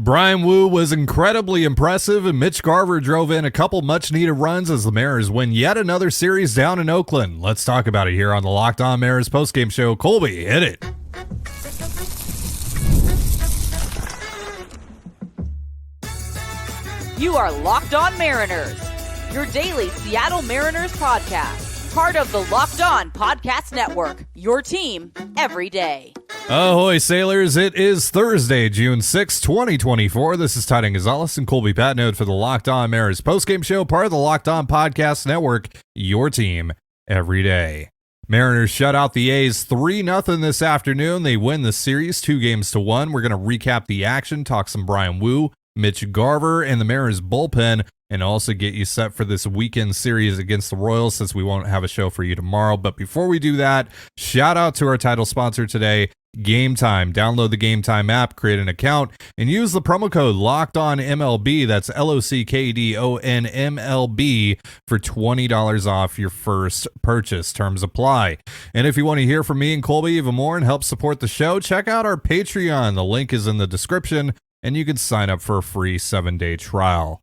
Bryan Woo was incredibly impressive, and Mitch Garver drove in a couple much-needed runs as the Mariners win yet another series down in Oakland. Let's talk about it here on the Locked On Mariners postgame show. Colby, hit it. You are Locked On Mariners, your daily Seattle Mariners podcast. Part of the Locked On Podcast Network, your team every day. Ahoy, sailors. It is Thursday, June 6, 2024. This is Titan Gonzalez and Colby Patnode for the Locked On Mariners postgame show, part of the Locked On Podcast Network, your team every day. Mariners shut out the A's 3-0 this afternoon. They win the series 2-1. We're going to recap the action, talk some Bryan Woo, Mitch Garver, and the Mariners bullpen, and also get you set for this weekend series against the Royals since we won't have a show for you tomorrow. But before we do that, shout out to our title sponsor today, Game Time. Download the Game Time app, create an account, and use the promo code LOCKEDONMLB. That's LOCKEDONMLB for $20 off your first purchase. Terms apply. And if you want to hear from me and Colby even more and help support the show, check out our Patreon. The link is in the description, and you can sign up for a free 7-day trial.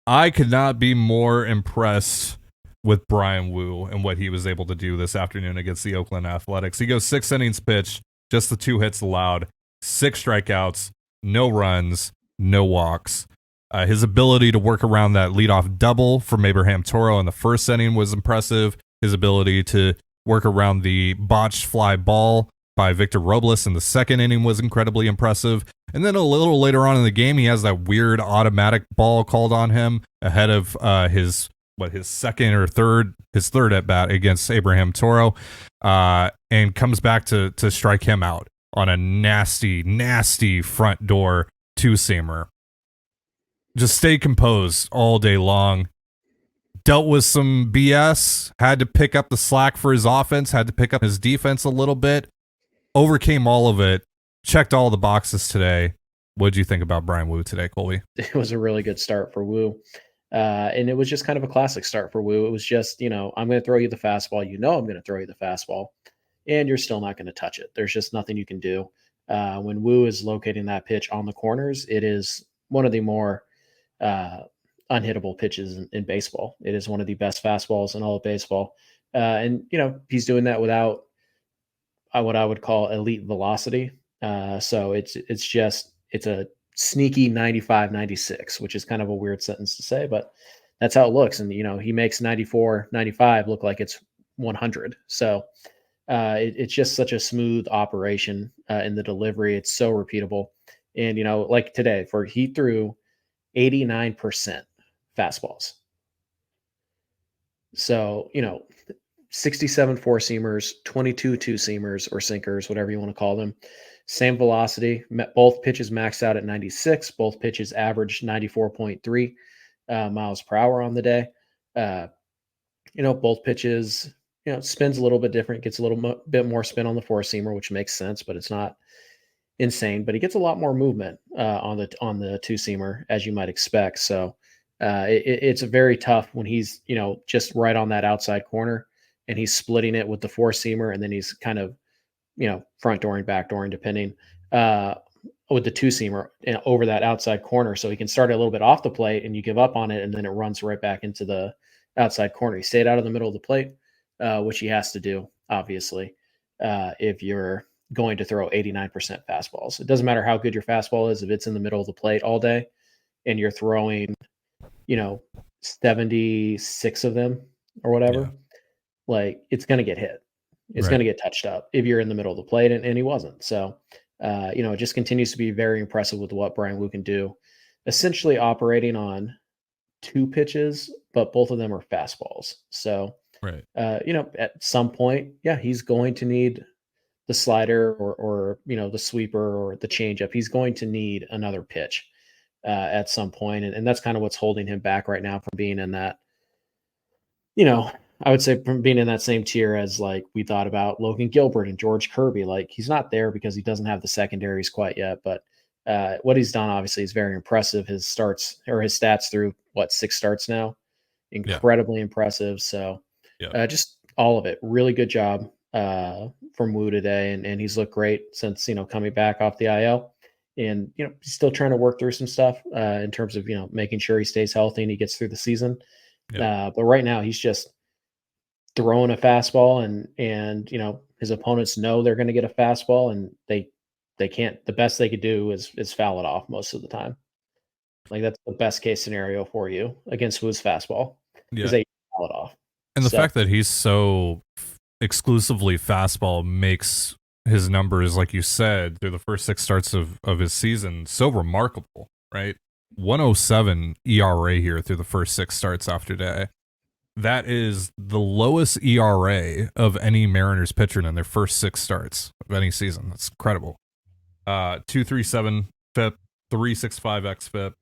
I could not be more impressed with Bryan Woo and what he was able to do this afternoon against the Oakland Athletics. He goes 6 innings pitched, just the 2 hits allowed, 6 strikeouts, no runs, no walks. His ability to work around that leadoff double from Abraham Toro in the first inning was impressive. His ability to work around the botched fly ball by Victor Robles in the second inning was incredibly impressive. And then a little later on in the game, he has that weird automatic ball called on him ahead of his third at bat against Abraham Toro, and comes back to strike him out on a nasty front door two-seamer. Just stay composed all day long. Dealt with some BS, had to pick up the slack for his offense, had to pick up his defense a little bit, overcame all of it, checked all the boxes today. What did you think about Bryan Woo today, Colby? It was a really good start for Woo. And it was just kind of a classic start for Woo. It was just, I'm going to throw you the fastball. I'm going to throw you the fastball, and you're still not going to touch it. There's just nothing you can do. When Woo is locating that pitch on the corners, it is one of the more unhittable pitches in baseball. It is one of the best fastballs in all of baseball. And he's doing that without what I would call elite velocity. So it's a sneaky 95, 96, which is kind of a weird sentence to say, but that's how it looks. And, he makes 94, 95 look like it's 100. So it's just such a smooth operation in the delivery. It's so repeatable. And, like today, he threw 89% fastballs. So, 67 four-seamers, 22 two-seamers or sinkers, whatever you want to call them. Same velocity. Both pitches maxed out at 96. Both pitches averaged 94.3 miles per hour on the day. Both pitches, spins a little bit different, gets a little bit more spin on the four-seamer, which makes sense, but it's not insane. But he gets a lot more movement on the two-seamer, as you might expect. So it's very tough when he's, just right on that outside corner, and he's splitting it with the four-seamer, and then he's kind of, front dooring, back dooring, depending, with the two-seamer over that outside corner. So he can start a little bit off the plate, and you give up on it, and then it runs right back into the outside corner. He stayed out of the middle of the plate, which he has to do, obviously, if you're going to throw 89% fastballs. It doesn't matter how good your fastball is. If it's in the middle of the plate all day and you're throwing, 76 of them or whatever, like it's going to get hit. It's going to get touched up if you're in the middle of the plate, and he wasn't. So, it just continues to be very impressive with what Bryan Woo can do, essentially operating on 2 pitches, but both of them are fastballs. So, at some point, he's going to need the slider or the sweeper or the changeup. He's going to need another pitch at some point. And that's kind of what's holding him back right now from being in that, I would say from being in that same tier as like we thought about Logan Gilbert and George Kirby. Like he's not there because he doesn't have the secondaries quite yet, but what he's done obviously is very impressive. His stats through 6 starts now, incredibly impressive. So just all of it, really good job from Woo today. And he's looked great since, coming back off the IL. and he's still trying to work through some stuff in terms of making sure he stays healthy and he gets through the season. Yeah. But right now he's just throwing a fastball, and his opponents know they're going to get a fastball, and they can't. The best they could do is foul it off most of the time. Like, that's the best case scenario for you against Woo's fastball, is Yeah. they foul it off. And the So, fact that he's so exclusively fastball makes his numbers, like you said, through the first 6 starts of his season so remarkable, right? 107 ERA here through the first 6 starts after day. That is the lowest ERA of any Mariners pitcher in their first 6 starts of any season. That's incredible. 2.37 FIP, 3.65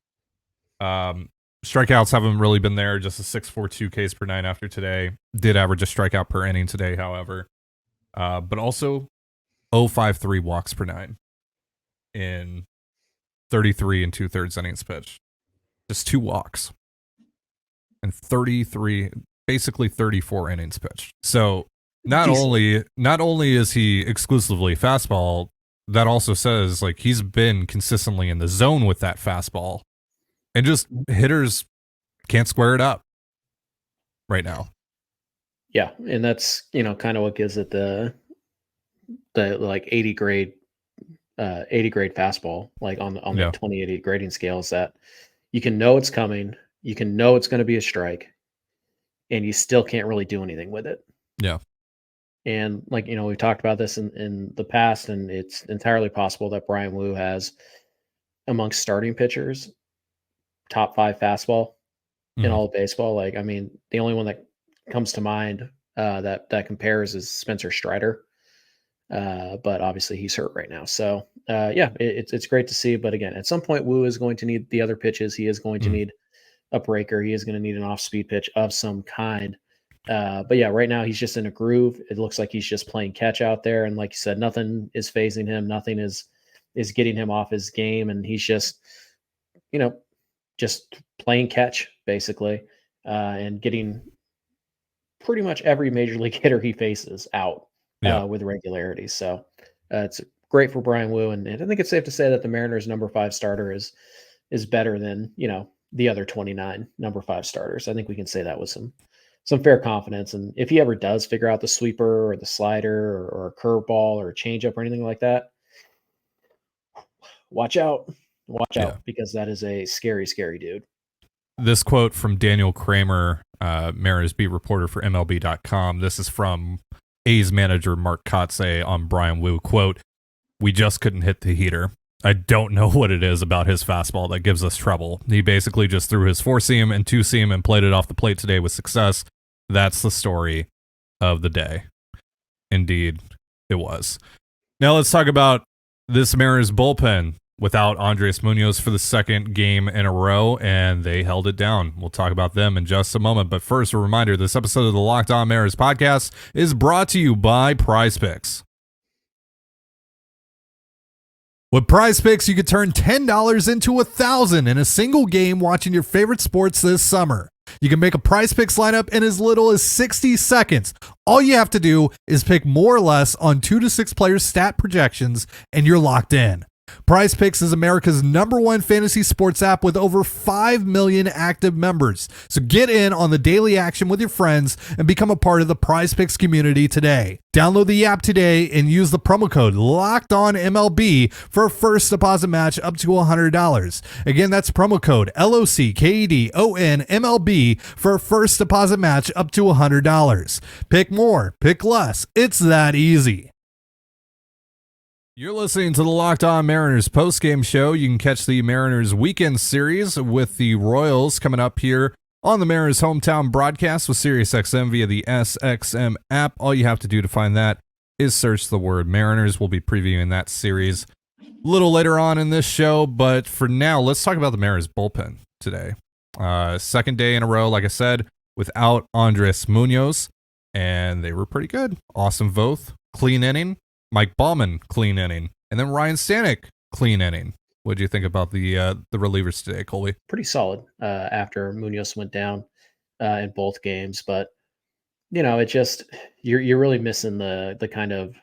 xFIP. Strikeouts haven't really been there, just a 6.42 Ks per 9 after today. Did average a strikeout per inning today, however. But also 0.53 walks per 9 in 33 and 2/3 innings pitched. Just 2 walks and 33, basically 34 innings pitched. So not only is he exclusively fastball, that also says like he's been consistently in the zone with that fastball, and just hitters can't square it up right now. yeah, and that's kind of what gives it the like 80 grade fastball, like on the 20/80 grading scale, is that you can know it's coming, you can know it's going to be a strike, and you still can't really do anything with it. Yeah. And like, we've talked about this in the past, and it's entirely possible that Bryan Woo has, amongst starting pitchers, top 5 fastball in all of baseball. Like, I mean, the only one that comes to mind that compares is Spencer Strider. But obviously he's hurt right now. So yeah, it's great to see. But again, at some point, Woo is going to need the other pitches. He is going to need a breaker. He is going to need an off-speed pitch of some kind. But yeah, right now he's just in a groove. It looks like he's just playing catch out there. And like you said, nothing is phasing him. Nothing is getting him off his game. And he's just, just playing catch basically, and getting pretty much every major league hitter he faces out with regularity. So it's great for Bryan Woo. And I think it's safe to say that the Mariners' number 5 starter is better than, the other 29 number 5 starters. I think we can say that with some fair confidence. And if he ever does figure out the sweeper or the slider or a curveball or a changeup or anything like that, watch out, because that is a scary, scary dude. This quote from Daniel Kramer, Mariners beat reporter for MLB.com. This is from A's manager Mark Kotze on Bryan Woo. Quote, "We just couldn't hit the heater. I don't know what it is about his fastball that gives us trouble. He basically just threw his 4-seam and 2-seam and played it off the plate today with success. That's the story of the day." Indeed, it was. Now let's talk about this Mariners bullpen without Andres Munoz for the 2nd game in a row, and they held it down. We'll talk about them in just a moment. But first, a reminder, this episode of the Locked On Mariners podcast is brought to you by PrizePicks. With PrizePicks, you could turn $10 into $1,000 in a single game watching your favorite sports this summer. You can make a PrizePicks lineup in as little as 60 seconds. All you have to do is pick more or less on 2 to 6 players' stat projections, and you're locked in. PrizePicks is America's #1 fantasy sports app with over 5 million active members. So get in on the daily action with your friends and become a part of the PrizePicks community today. Download the app today and use the promo code LOCKEDONMLB for a first deposit match up to $100. Again, that's promo code LOCKEDONMLB for a first deposit match up to $100. Pick more, pick less. It's that easy. You're listening to the Locked On Mariners postgame show. You can catch the Mariners weekend series with the Royals coming up here on the Mariners hometown broadcast with SiriusXM via the SXM app. All you have to do to find that is search the word Mariners. We'll be previewing that series a little later on in this show, but for now, let's talk about the Mariners bullpen today. 2nd day in a row, like I said, without Andres Munoz, and they were pretty good. Austin Voth, clean inning. Mike Baumann, clean inning. And then Ryan Stanek, clean inning. What do you think about the relievers today, Colby? Pretty solid after Munoz went down in both games. But, it just, you're really missing the kind of,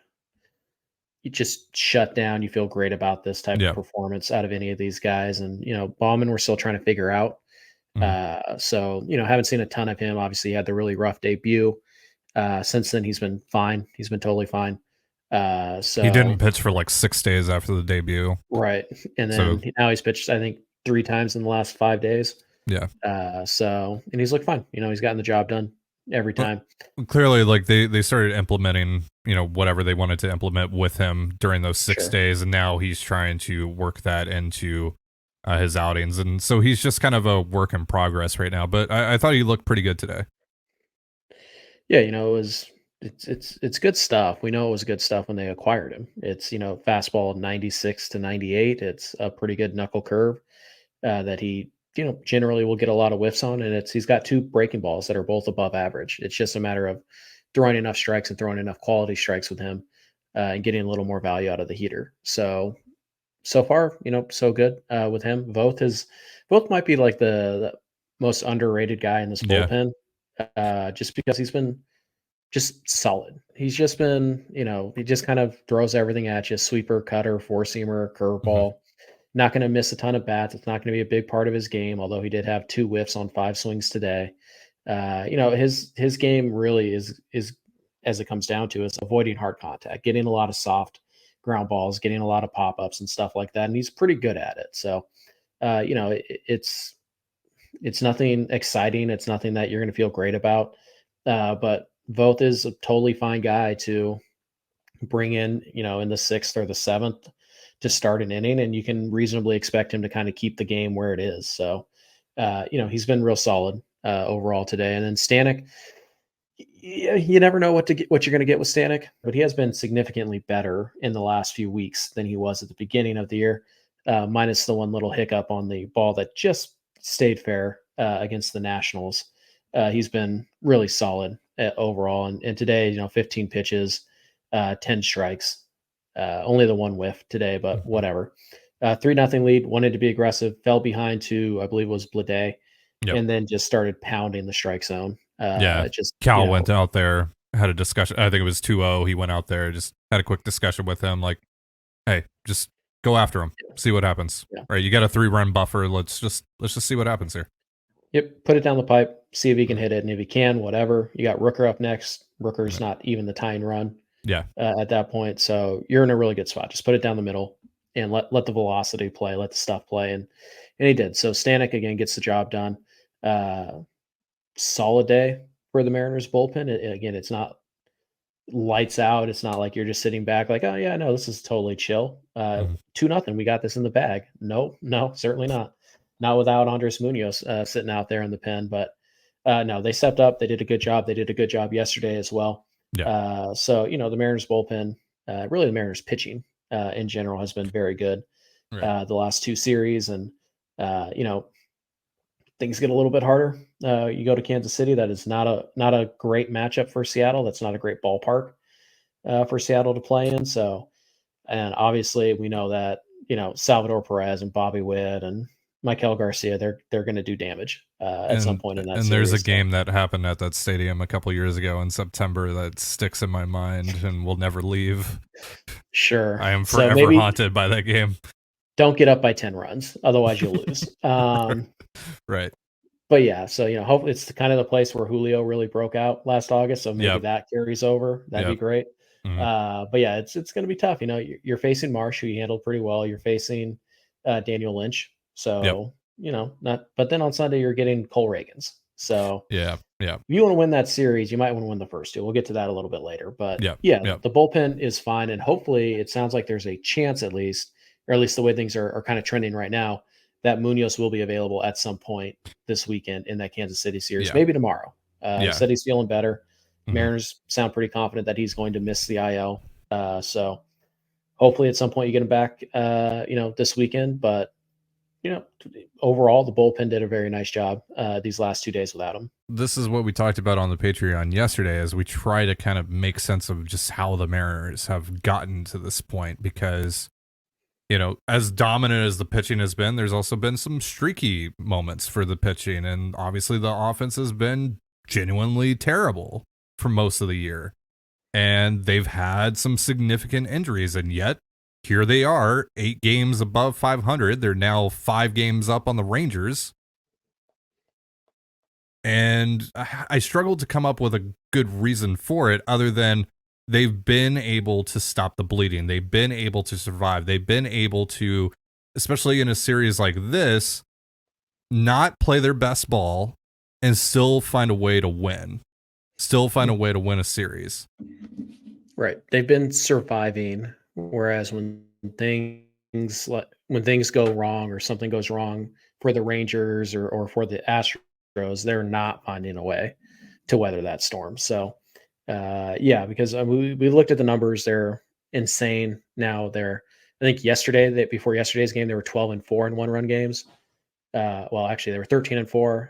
you just shut down. You feel great about this type of Yeah. performance out of any of these guys. And, Bauman, we're still trying to figure out. Mhm. So, haven't seen a ton of him. Obviously, he had the really rough debut. Since then, he's been fine. He's been totally fine. He didn't So, pitch for like 6 days after the debut. right. And So then now he's pitched, I think, 3 times in the last 5 days. yeah. And he's looked fine. He's gotten the job done every Well, time. clearly, like they started implementing, whatever they wanted to implement with him during those 6 days, and now he's trying to work that into his outings, and so he's just kind of a work in progress right now. But I thought he looked pretty good today. Yeah, it's good stuff. We know it was good stuff when they acquired him. It's fastball 96 to 98. It's a pretty good knuckle curve that he generally will get a lot of whiffs on, and he's got 2 breaking balls that are both above average. It's just a matter of throwing enough strikes and throwing enough quality strikes with him, and getting a little more value out of the heater. So far, so good with him. Voth might be like the most underrated guy in this Yeah. bullpen, just because he's been just solid. He's just been, he just kind of throws everything at you: sweeper, cutter, four seamer, Mhm. curveball. Not going to miss a ton of bats. It's not going to be a big part of his game, although he did have 2 whiffs on 5 swings today. His game really is as it comes down to is avoiding hard contact, getting a lot of soft ground balls, getting a lot of pop ups and stuff like that, and he's pretty good at it. So, it's nothing exciting. It's nothing that you're going to feel great about. But Voth is a totally fine guy to bring in the 6th or the 7th to start an inning, and you can reasonably expect him to kind of keep the game where it is. So, he's been real solid overall today. And then Stanek, you never know what you're going to get with Stanek, but he has been significantly better in the last few weeks than he was at the beginning of the year, minus the one little hiccup on the ball that just stayed fair against the Nationals. He's been really solid overall, and today, 15 pitches, 10 strikes, only the 1 whiff today, but whatever. 3-0 lead, wanted to be aggressive, fell behind to, I believe it was Blade, Yep. and then just started pounding the strike zone. Yeah. Just Cal went out there, had a discussion. I think it was 2-0. He went out there, just had a quick discussion with him, like, hey, just go after him, see what happens. Yeah. All right, you got a 3-run buffer. Let's just see what happens here. Yep, put it down the pipe, see if he can hit it, and if he can, whatever. You got Rooker up next. Rooker's not even the tying run. Yeah. At that point, so you're in a really good spot. Just put it down the middle and let the velocity play, let the stuff play, and he did. So Stanek again gets the job done. Solid day for the Mariners bullpen. Again, it's not lights out. It's not like you're just sitting back like, oh yeah, no, this is totally chill. 2-0, we got this in the bag. No, certainly not. Not without Andres Munoz sitting out there in the pen. But no, they stepped up. They did a good job. They did a good job yesterday as well. Yeah. So the Mariners bullpen, really the Mariners pitching in general has been very good the last 2 series, and things get a little bit harder. You go to Kansas City. That is not a great matchup for Seattle. That's not a great ballpark for Seattle to play in. So, and obviously we know that Salvador Perez and Bobby Witt and Michael Garcia, they're going to do damage at some point in that and series. There's a game that happened at that stadium a couple years ago in September that sticks in my mind and will never leave. Sure. I am forever haunted by that game. Don't get up by 10 runs. Otherwise you'll lose. Right. But yeah, so hopefully it's kind of the place where Julio really broke out last August. So maybe that carries over. That'd be great. But yeah, it's going to be tough. You're facing Marsh, who you handled pretty well. You're facing Daniel Lynch. So, not, but then on Sunday you're getting Cole Reagans. So yeah. If you want to win that series, you might want to win the first 2. We'll get to that a little bit later. But the bullpen is fine. And hopefully it sounds like there's a chance at least, or at least the way things are kind of trending right now, that Munoz will be available at some point this weekend in that Kansas City series, maybe tomorrow. He said he's feeling better. Mariners sound pretty confident that he's going to miss the IL. So hopefully at some point you get him back, this weekend. But, overall, the bullpen did a very nice job these last 2 days without him. This is what we talked about on the Patreon yesterday as we try to kind of make sense of just how the Mariners have gotten to this point, because as dominant as the pitching has been, there's also been some streaky moments for the pitching. And obviously the offense has been genuinely terrible for most of the year. and they've had some significant injuries, and yet here they are, 8 games above 500. They're now 5 games up on the Rangers. And I struggled to come up with a good reason for it other than they've been able to stop the bleeding. They've been able to survive. They've been able to, especially in a series like this, not play their best ball and still find a way to win. Still find a way to win a series. Right. They've been surviving, whereas when things go wrong or something goes wrong for the Rangers or for the Astros, they're not finding a way to weather that storm. So, because we looked at the numbers; they're insane. Now I think before yesterday's game, they were 12-4 in 1-run games. Well, actually, they were 13-4.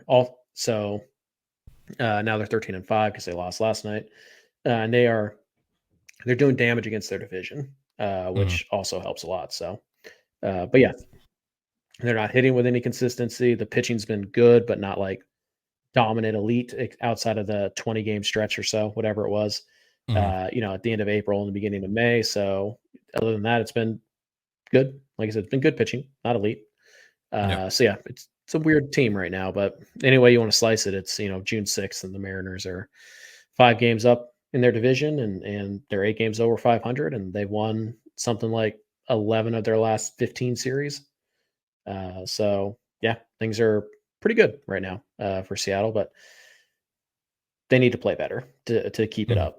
Now they're 13-5 because they lost last night, and they're doing damage against their division, which also helps a lot. So, but yeah, they're not hitting with any consistency. The pitching's been good, but not like dominant elite outside of the 20-game stretch or so, whatever it was, at the end of April and the beginning of May. So other than that, it's been good. Like I said, it's been good pitching, not elite. So yeah, it's a weird team right now, but any way you want to slice it, it's, June 6th and the Mariners are 5 games up in their division and they're 8 games over 500 and they've won something like 11 of their last 15 series. So yeah, things are pretty good right now for Seattle, but they need to play better to keep it up.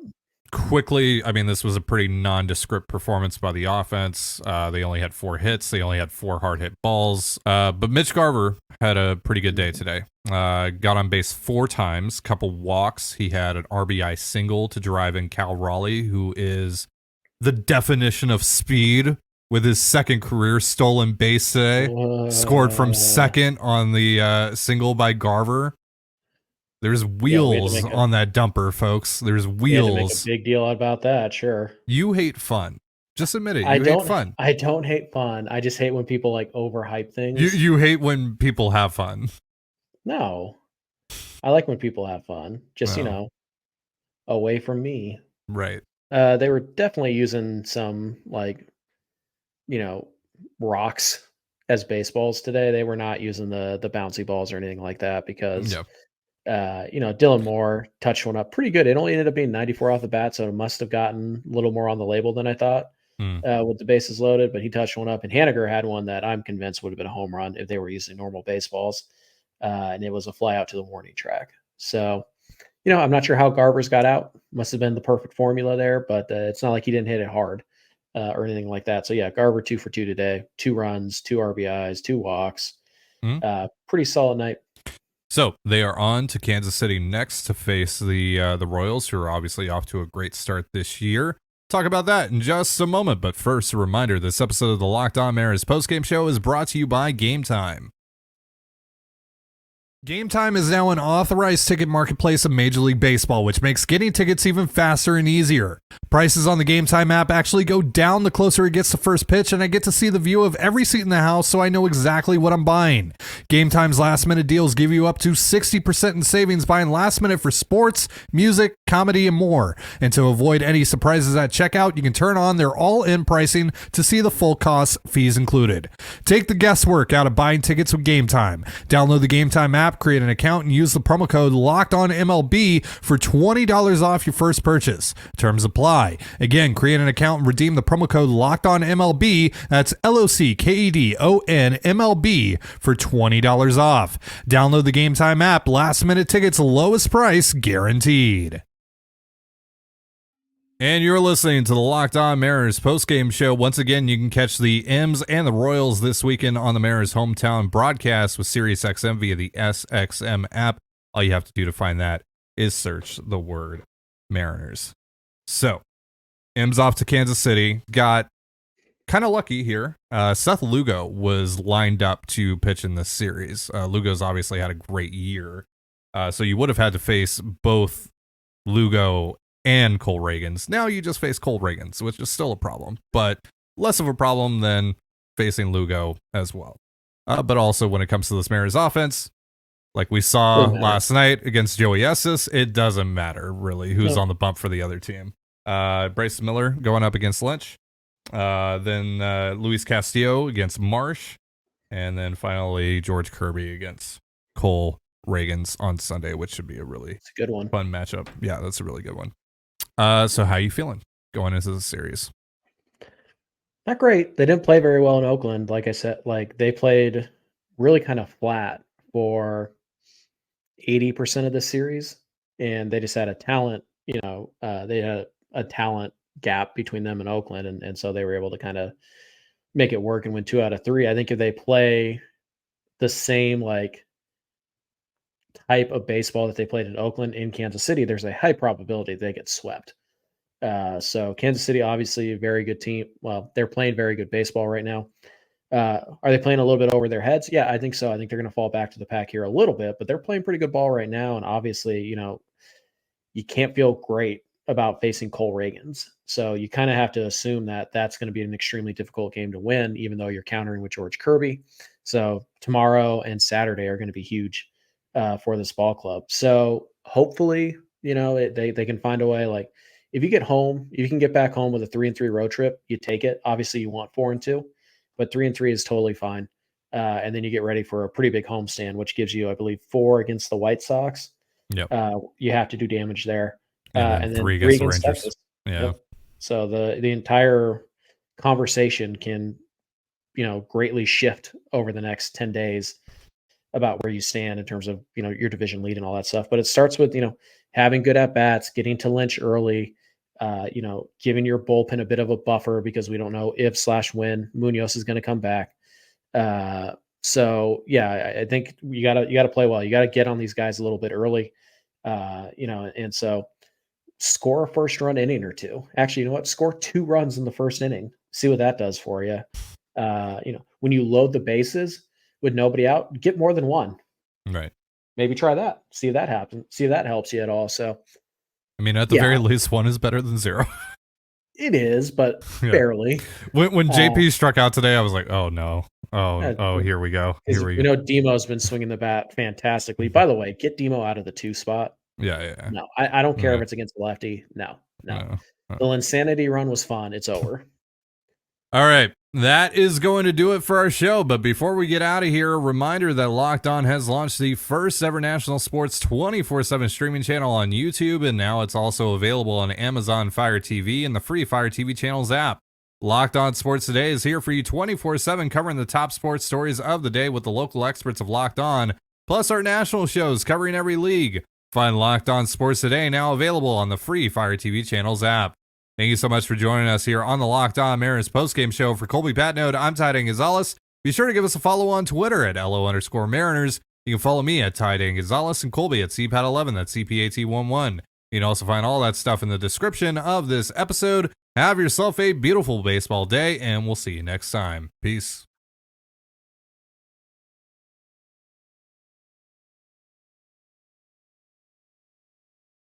Quickly, I mean, this was a pretty nondescript performance by the offense. They only had 4 hits. They only had 4 hard hit balls. But Mitch Garver had a pretty good day today. Got on base 4 times, couple walks. He had an RBI single to drive in Cal Raleigh, who is the definition of speed with his second career stolen base today. Scored from second on the single by Garver. There's wheels on that dumper, folks. There's wheels. Make a big deal about that, sure. You hate fun. Just admit it. You hate fun. I don't hate fun. I just hate when people like overhype things. You hate when people have fun. No. I like when people have fun. Just, away from me. Right. They were definitely using some rocks as baseballs today. They were not using the bouncy balls or anything like that because Dylan Moore touched one up pretty good. It only ended up being 94 off the bat, so it must have gotten a little more on the label than I thought with the bases loaded, but he touched one up, and Haniger had one that I'm convinced would have been a home run if they were using normal baseballs, and it was a fly out to the warning track. So, I'm not sure how Garver's got out. Must have been the perfect formula there, but it's not like he didn't hit it hard or anything like that. So, yeah, Garver 2 for 2 today, 2 runs, 2 RBIs, 2 walks. Pretty solid night. So they are on to Kansas City next to face the Royals, who are obviously off to a great start this year. Talk about that in just a moment, but first, a reminder, this episode of the Locked On Mariners postgame show is brought to you by Game Time. Game Time is now an authorized ticket marketplace of Major League Baseball, which makes getting tickets even faster and easier. Prices on the Game Time app actually go down the closer it gets to first pitch, and I get to see the view of every seat in the house, so I know exactly what I'm buying. Game Time's last-minute deals give you up to 60% in savings buying last minute for sports, music, comedy, and more. And to avoid any surprises at checkout, you can turn on their all-in pricing to see the full cost, fees included. Take the guesswork out of buying tickets with Game Time. Download the Game Time app, create an account, and use the promo code LOCKEDONMLB for $20 off your first purchase. Terms apply. Again, create an account and redeem the promo code LOCKEDONMLB. That's LOCKEDONMLB for $20 off. Download the Game Time app. Last minute tickets, lowest price guaranteed. And you're listening to the Locked On Mariners postgame show. Once again, you can catch the M's and the Royals this weekend on the Mariners hometown broadcast with SiriusXM via the SXM app. All you have to do to find that is search the word Mariners. So, M's off to Kansas City. Got kind of lucky here. Seth Lugo was lined up to pitch in this series. Lugo's obviously had a great year. So you would have had to face both Lugo and Cole Reagans. Now you just face Cole Reagans, which is still a problem, but less of a problem than facing Lugo as well. But also when it comes to this Mariners offense, like we saw last night against Joey Estes, it doesn't matter really who's on the bump for the other team. Bryce Miller going up against Lynch. Then Luis Castillo against Marsh. And then finally George Kirby against Cole Reagans on Sunday, which should be a really It's a good one. fun matchup. Yeah, that's a really good one. So how you feeling going into the series? Not great. They didn't play very well in Oakland. Like I said, like they played really kind of flat for 80% of the series, and they just had a talent, they had a talent gap between them and Oakland, and so they were able to kind of make it work and win 2 out of 3. I think if they play the same like type of baseball that they played in Oakland in Kansas City, there's a high probability they get swept. So Kansas City, obviously a very good team. Well, they're playing very good baseball right now. Are they playing a little bit over their heads? Yeah, I think so. I think they're going to fall back to the pack here a little bit, but they're playing pretty good ball right now. And obviously, you can't feel great about facing Cole Reagans. So you kind of have to assume that that's going to be an extremely difficult game to win, even though you're countering with George Kirby. So tomorrow and Saturday are going to be huge for this ball club. So hopefully, they can find a way. Like if you get home, if you can get back home with a 3-3 road trip, you take it. Obviously, you want 4-2, but 3-3 is totally fine. And then you get ready for a pretty big homestand, which gives you, I believe, 4 against the White Sox. Yep. You have to do damage there. And then 3 against the Rangers. Texas. Yeah. Yep. So the entire conversation can, greatly shift over the next 10 days about where you stand in terms of, your division lead and all that stuff. But it starts with, having good at bats, getting to Lynch early, giving your bullpen a bit of a buffer because we don't know if/when Munoz is going to come back. So yeah, I think you gotta play well. You got to get on these guys a little bit early, and so score a first run inning or 2. Actually, you know what? Score 2 runs in the first inning. See what that does for you. When you load the bases with nobody out, get more than 1. Right. Maybe try that. See if that happens. See if that helps you at all. So, I mean, at the very least, 1 is better than 0. It is, but barely. When JP struck out today, I was like, oh no. Oh, here we go. Here we go. Demo's been swinging the bat fantastically. By the way, get Demo out of the 2 spot. Yeah. No, I don't care if it's against the lefty. No. The Insanity run was fun. It's over. All right. That is going to do it for our show. But before we get out of here, a reminder that Locked On has launched the first ever national sports 24/7 streaming channel on YouTube. And now it's also available on Amazon Fire TV and the free Fire TV channels app. Locked On Sports Today is here for you 24/7, covering the top sports stories of the day with the local experts of Locked On, plus our national shows covering every league. Find Locked On Sports Today now available on the free Fire TV channels app. Thank you so much for joining us here on the Locked On Mariners postgame show. For Colby Patnode, I'm Ty Dane Gonzalez. Be sure to give us a follow on Twitter at LO_Mariners. You can follow me at Ty Dane Gonzalez and Colby at CPAT11, that's CPAT11. You can also find all that stuff in the description of this episode. Have yourself a beautiful baseball day, and we'll see you next time. Peace.